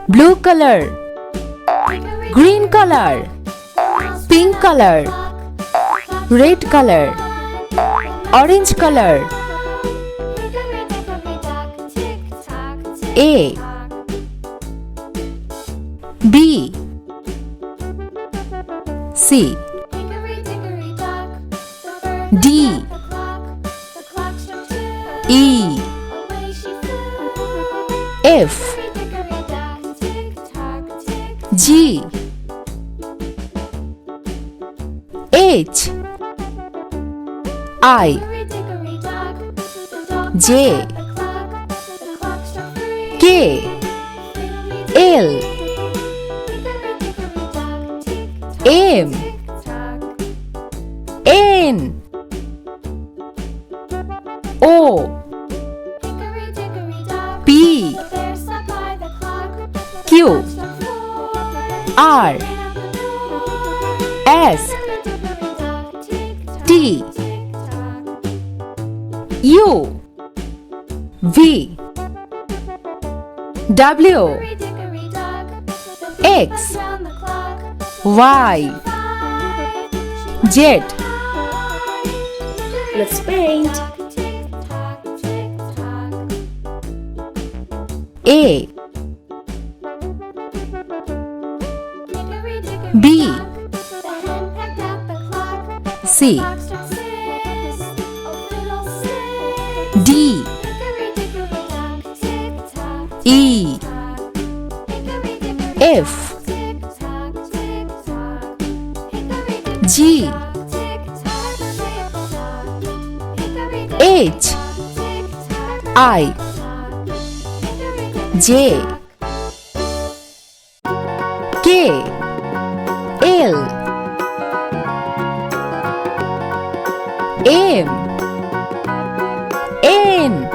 Blue color, green color, pink color, red color, orange color. A, B, C, D, E, F, G, H, I, J, K, L, M, N, O, P, Q, R, S, T, U, V, W, X, Y, Z. Let's paint. A, B, C, D, E, F, G, H, I, J, K, L, M, N,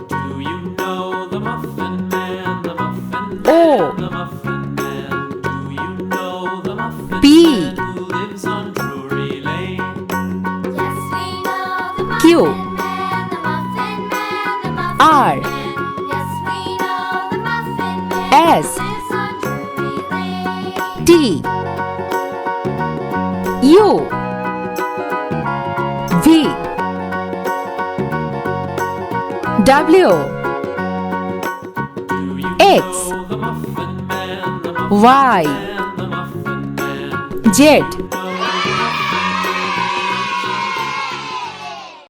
Do you know the Muffin Man? The Muffin Man. O, The Muffin Man. Do you know the Muffin P, Man who lives on Drury Lane? Yes, we know the Q, Muffin Man, the Muffin Man, the Muffin R, Man. Yes, we know the Muffin Man S, lives on Drury Lane. T, U, V, W, Do you X, know the Muffin Man? The Muffin Y, Man. The Muffin Man. Z.